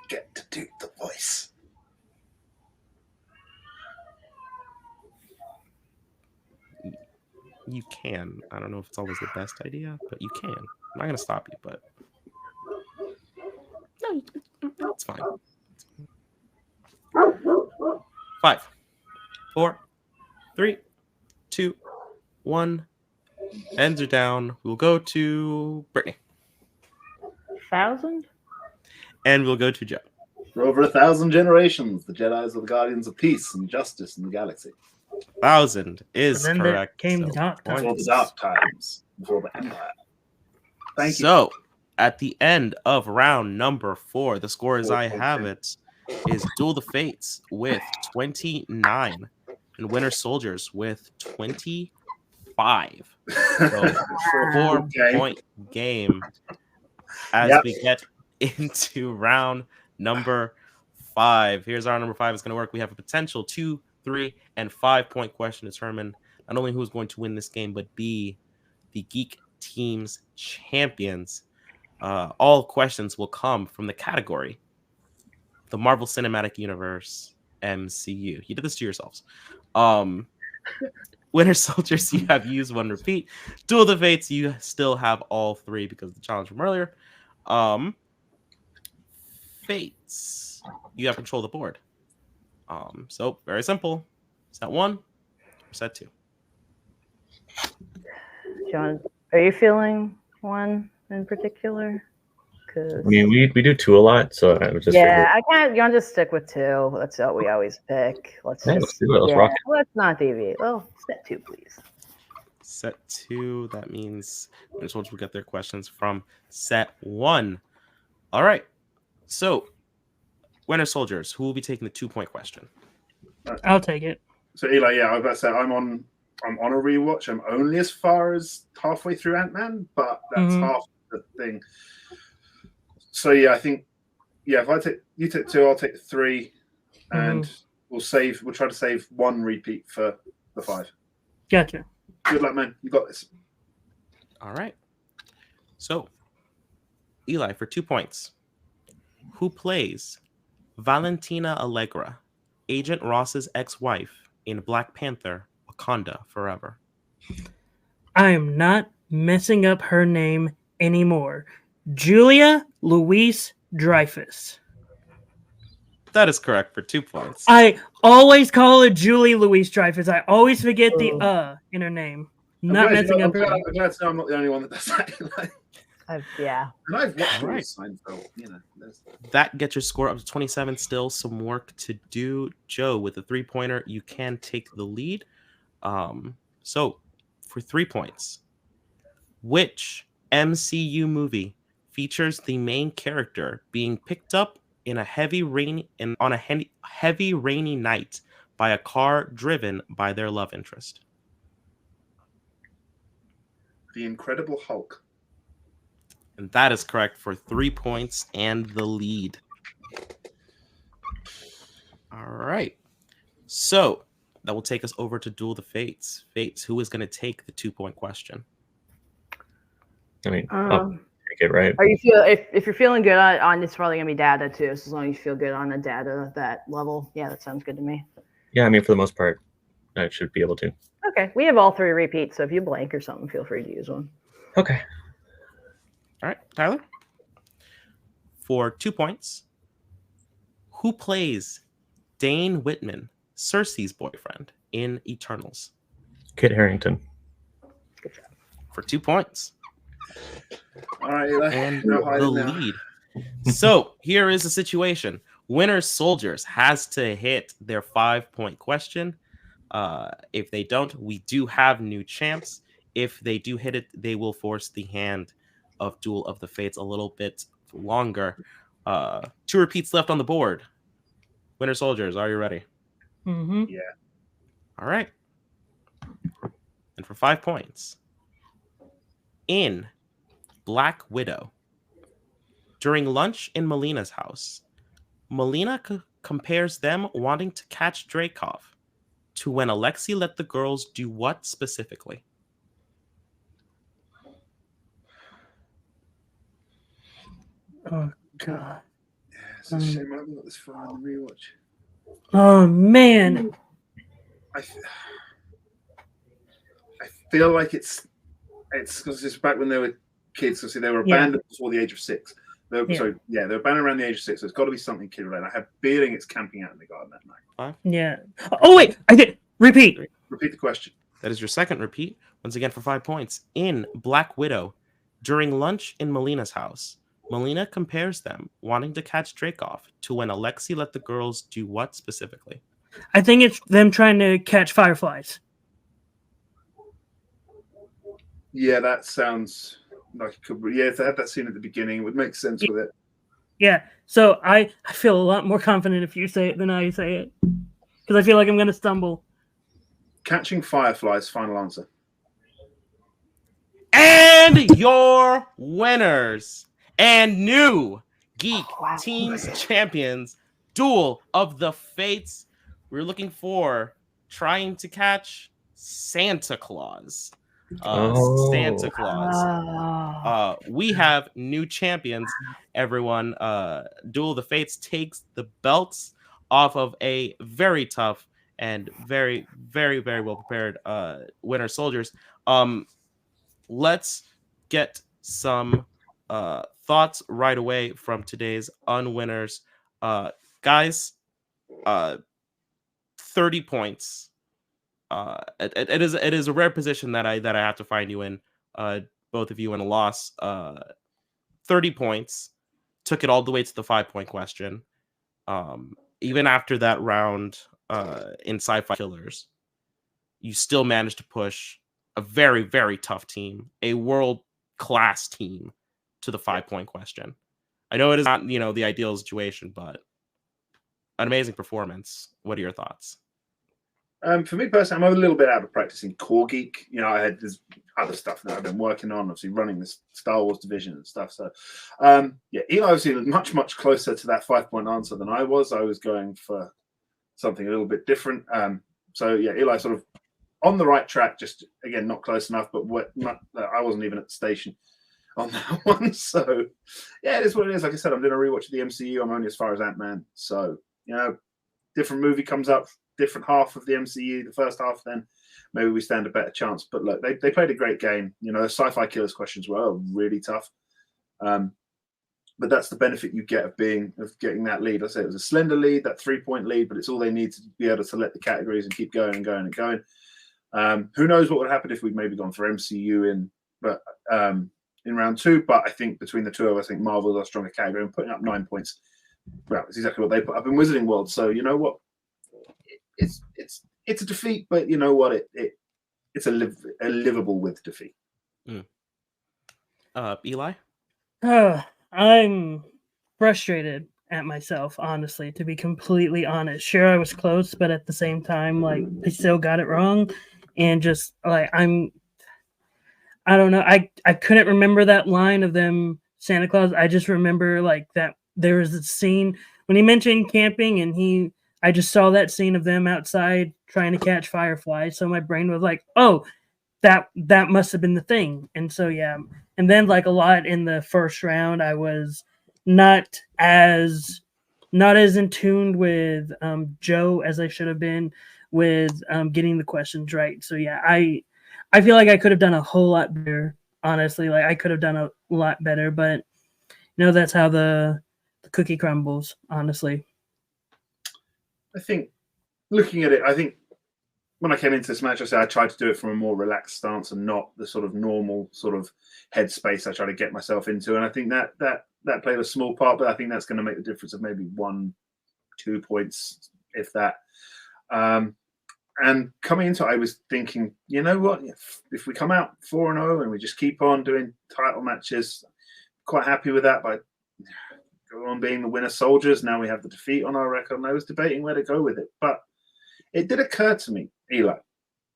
Get to do the voice. You can. I don't know if it's always the best idea, but you can. I'm not going to stop you, but no, it's fine. 5, 4, 3, 2, 1. Ends are down. We'll go to Brittany. 1,000? And we'll go to Joe. For over 1,000 generations, the Jedi are the guardians of peace and justice in the galaxy. 1,000 is And then there correct. came the dark points. Before the dark times, before the Empire. Thank you. So, at the end of round number 4, the score as I have it is Duel of the Fates with 29 and Winter Soldiers with 25. So, 4-point game as we get into round number 5. Here's our number 5 is going to work. We have a potential 2, 3, and 5-point question to determine not only who's going to win this game, but be the Geek Team's champions. All questions will come from the category, the Marvel Cinematic Universe, MCU. You did this to yourselves. Winter Soldiers, you have used one repeat. Duel of the Fates, you still have all 3 because of the challenge from earlier. Fates, you have control of the board. So very simple. Set 1 or set 2? John, are you feeling one in particular? I mean, we do 2 a lot, so I would just I can't. You want to just stick with 2? That's what we always pick. Let's Yeah, just let's do it. Let's rock it. Let's not deviate. Well, set 2, please. Set 2. That means Winter Soldiers will get their questions from set 1. All right. So, Winter Soldiers, who will be taking the 2-point question? I'll take it. So Eli, I was about to say I'm on a rewatch. I'm only as far as halfway through Ant-Man, but that's half the thing. So I think if you take 2, I'll take 3, and we'll try to save 1 repeat for the 5. Gotcha. Good luck, man. You got this. All right. So, Eli, for 2 points, who plays Valentina Allegra, Agent Ross's ex-wife in Black Panther: Wakanda Forever? I am not messing up her name anymore. Julia Louise Dreyfus. That is correct for 2 points. I always call her Julie Louise Dreyfus. I always forget the in her name. Not messing up her name. I'm glad to know I'm not the only one that does that. Yeah. And I've watched Right. Seinfeld. That gets your score up to 27. Still some work to do. Joe, with a 3-pointer, you can take the lead. So, for 3 points, which MCU movie features the main character being picked up in a heavy rainy night by a car driven by their love interest? The Incredible Hulk. And that is correct for 3 points and the lead. All right. So that will take us over to Duel the Fates. Fates, who is going to take the 2-point question? I mean, I'll take it, right? Are you feel if you're feeling good on it's probably gonna be data too. So as long as you feel good on the data that level, yeah, that sounds good to me. Yeah, I mean, for the most part, I should be able to. Okay, we have all 3 repeats, so if you blank or something, feel free to use one. Okay. All right, Tyler. For 2 points, who plays Dane Whitman, Cersei's boyfriend, in Eternals? Kit Harington. Good job. For 2 points. All right, Eli. And No the hiding now. lead. So here is the situation. Winner Soldiers has to hit their 5-point question. If they don't, we do have new champs. If they do hit it, they will force the hand of Duel of the Fates a little bit longer. 2 repeats left on the board. Winter Soldiers, are you ready? Mm-hmm. Yeah. All right. And for 5 points, in Black Widow, during lunch in Melina's house, Melina compares them wanting to catch Dreykov to when Alexei let the girls do what specifically? Oh god. Yeah, it's a shame I haven't got this far in the rewatch. Oh man. I feel like it's because it's back when they were kids. So see, they were abandoned before the age of 6. So they were abandoned around the age of 6. So it's got to be something kid related. I have a feeling it's camping out in the garden that night. 5. Yeah. Oh wait, I did. Repeat. Repeat the question. That is your second repeat. Once again for 5 points. In Black Widow, during lunch in Melina's house, Melina compares them wanting to catch Dreykov to when Alexei let the girls do what specifically? I think it's them trying to catch fireflies. Yeah, that sounds like it could be. Yeah, if they had that scene at the beginning, it would make sense with it. Yeah. So I feel a lot more confident if you say it than I say it. Because I feel like I'm going to stumble. Catching fireflies, final answer. And your winners and new Geek Teams champions, Duel of the Fates. We're looking for trying to catch Santa Claus. Santa Claus. We have new champions, everyone. Duel of the Fates takes the belts off of a very tough and very, very, very well prepared Winter Soldiers. Let's get some thoughts right away from today's unwinners. Guys, 30 points. It is a rare position that I have to find you in. Both of you in a loss. 30 points. Took it all the way to the 5-point question. Even after that round in Sci-Fi Killers, you still managed to push a very, very tough team, a world-class team, to the 5-point question. I know it is not, the ideal situation, but an amazing performance. What are your thoughts? For me personally, I'm a little bit out of practice in core Geek. I had this other stuff that I've been working on, obviously running this Star Wars division and stuff. So, Eli was much, much closer to that 5-point answer than I was. I was going for something a little bit different. Eli sort of on the right track, just again not close enough. But I wasn't even at the station on that one. So, yeah, it is what it is. Like I said, I'm doing a rewatch of the MCU. I'm only as far as Ant-Man. So, different movie comes up, different half of the MCU, the first half, then maybe we stand a better chance. But look, they played a great game. The Sci-Fi Killers questions were really tough. But that's the benefit you get of getting that lead. I say it was a slender lead, that 3-point lead, but it's all they need to be able to select the categories and keep going and going and going. Who knows what would happen if we'd maybe gone for MCU in round 2? But I think between the two of us, I think Marvel's our stronger category, and putting up 9 points. Well, it's exactly what they put up in Wizarding World. So you know what? It's a defeat, but you know what? It's a livable with defeat. Eli? I'm frustrated at myself, honestly, to be completely honest. Sure, I was close, but at the same time, like, I still got it wrong. And just like I don't know. I couldn't remember that line of them Santa Claus. I just remember like that there was a scene when he mentioned camping, and I just saw that scene of them outside trying to catch fireflies. So my brain was like, oh, that must have been the thing. And so yeah. And then like a lot in the first round, I was not as in tune with Joe as I should have been with getting the questions right. So yeah, I feel like I could have done a whole lot better. Honestly, like I could have done a lot better, but that's how the cookie crumbles. Honestly, I think looking at it, I think when I came into this match, I said I tried to do it from a more relaxed stance and not the sort of normal sort of headspace I try to get myself into. And I think that played a small part, but I think that's going to make the difference of maybe 1-2 points, if that. And coming into it, I was thinking, you know what? If we come out 4-0 and we just keep on doing title matches, quite happy with that. By go on being the winner soldiers, now we have the defeat on our record. And I was debating where to go with it, but it did occur to me, Eli,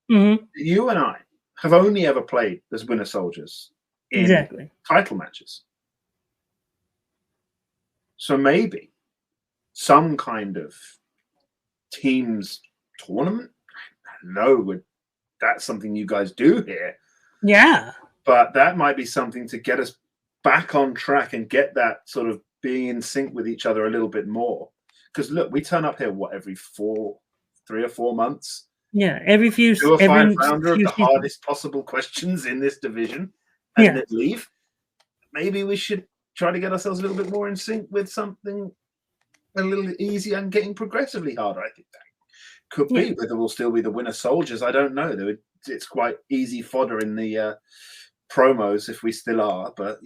you and I have only ever played as winner soldiers in title matches. So maybe some kind of teams tournament. I know that's something you guys do here. Yeah. But that might be something to get us back on track and get that sort of being in sync with each other a little bit more. Because look, we turn up here, every 3 or 4 months? Yeah, every few... Do a 5-rounder of the hardest possible questions in this division and then leave. Maybe we should try to get ourselves a little bit more in sync with something a little easier and getting progressively harder. I think that could be. Whether we'll still be the winner soldiers, I don't know. It's quite easy fodder in the promos if we still are, but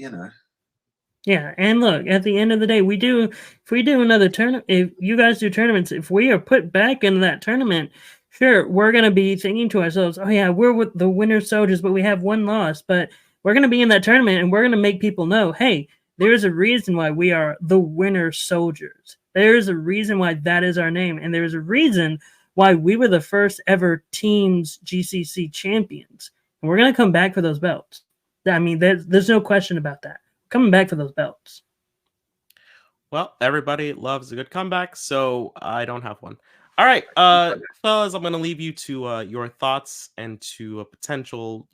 Yeah, and look, at the end of the day, if we do another tournament, if you guys do tournaments, if we are put back into that tournament, sure, we're going to be thinking to ourselves, oh yeah, we're with the winner soldiers, but we have one loss, but we're going to be in that tournament and we're going to make people know, hey, there's a reason why we are the winner soldiers. There's a reason why that is our name, and there's a reason why we were the first ever teams GCC champions. And we're going to come back for those belts. I mean, there's no question about that. Coming back for those belts. Well, everybody loves a good comeback, so I don't have one. All right, fellas, I'm going to leave you to your thoughts and to a potential,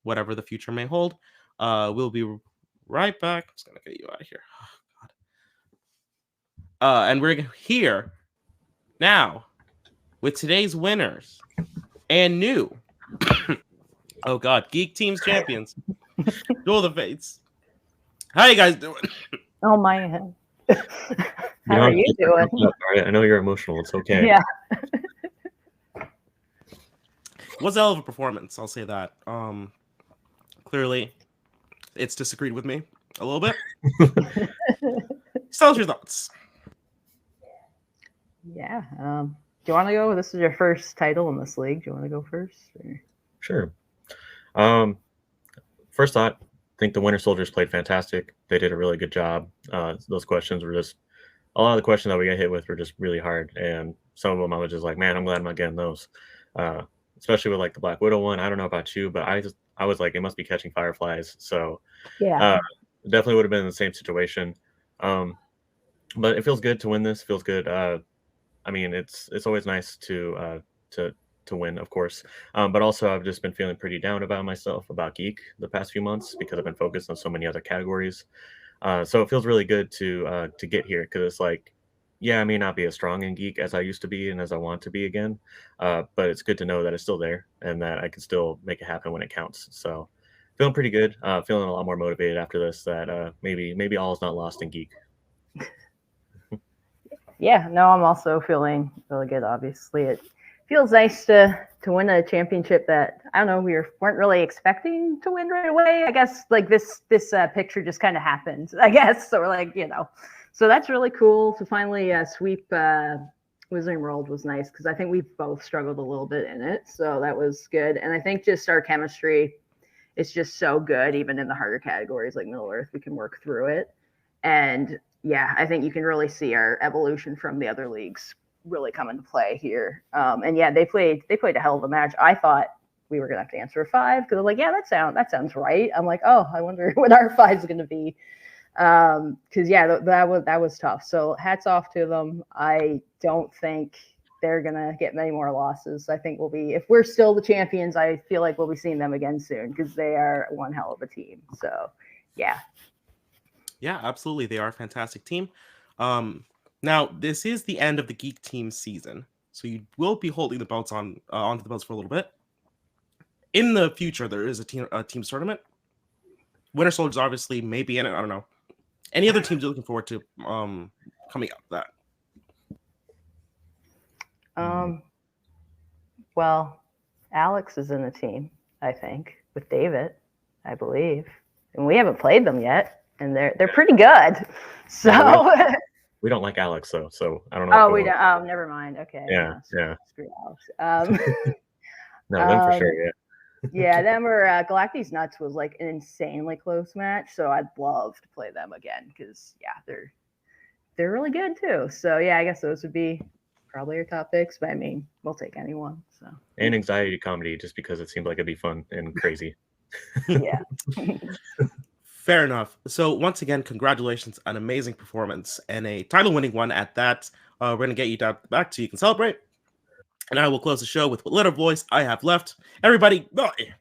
whatever the future may hold. We'll be right back. I'm just going to get you out of here. Oh, God. And we're here now with today's winners and new, oh God, Geek Teams champions, Duel of the Fates. How you guys doing? Oh my God. How are you doing? I know you're emotional. It's okay. Yeah. Was a hell of a performance, I'll say that. Clearly, it's disagreed with me a little bit. Tell us your thoughts. Yeah. Do you want to go? This is your first title in this league. Do you want to go first? Or? Sure. First thought, I think the winter soldiers played fantastic. They did a really good job. Those questions were just, a lot of the questions that we got hit with were just really hard. And some of them I was just like, man, I'm glad I'm not getting those. Especially with like the Black Widow one. I don't know about you, but I was like, it must be catching fireflies. So yeah, definitely would have been in the same situation. But it feels good to win this. Feels good. I mean, it's always nice to win, of course. But also, I've just been feeling pretty down about myself, about Geek, the past few months because I've been focused on so many other categories. So it feels really good to get here because it's like, yeah, I may not be as strong in Geek as I used to be and as I want to be again, but it's good to know that it's still there and that I can still make it happen when it counts. So feeling pretty good. Feeling a lot more motivated after this. That maybe all is not lost in Geek. Yeah, no, I'm also feeling really good. Obviously, it feels nice to win a championship that I don't know we weren't really expecting to win right away. I guess like this picture just kind of happened. I guess so. We're like so that's really cool to finally sweep Wizarding World was nice because I think we both struggled a little bit in it, so that was good. And I think just our chemistry it's just so good. Even in the harder categories like Middle Earth, we can work through it. And yeah, I think you can really see our evolution from the other leagues really come into play here. And yeah, they played a hell of a match. I thought we were gonna have to answer a 5 because I'm like, yeah, that sounds right. I'm like, oh, I wonder what our 5 is gonna be. Because yeah, that was tough. So hats off to them. I don't think they're gonna get many more losses. I think if we're still the champions, I feel like we'll be seeing them again soon because they are one hell of a team. So yeah. Yeah, absolutely. They are a fantastic team. Now this is the end of the Geek team season, so you will be holding the belts onto the belts for a little bit. In the future, there is a team tournament. Winter Soldiers obviously may be in it. I don't know. Any other teams you're looking forward to coming up that? Well, Alex is in the team, I think, with David, I believe. And we haven't played them yet, and they're pretty good. So Yeah, we don't like Alex though, so I don't know. we don't. Oh, never mind. Okay. Yeah, yeah. Screw Alex. No, them for sure. Yeah. Yeah, them or Galactics Nuts was like an insanely close match. So I'd love to play them again because yeah, they're really good too. So yeah, I guess those would be probably your top picks. But I mean, we'll take anyone. So And anxiety comedy, just because it seemed like it'd be fun and crazy. yeah. Fair enough. So once again, congratulations, an amazing performance and a title-winning one at that. We're gonna get you down back so you can celebrate. And I will close the show with what little voice I have left. Everybody, bye.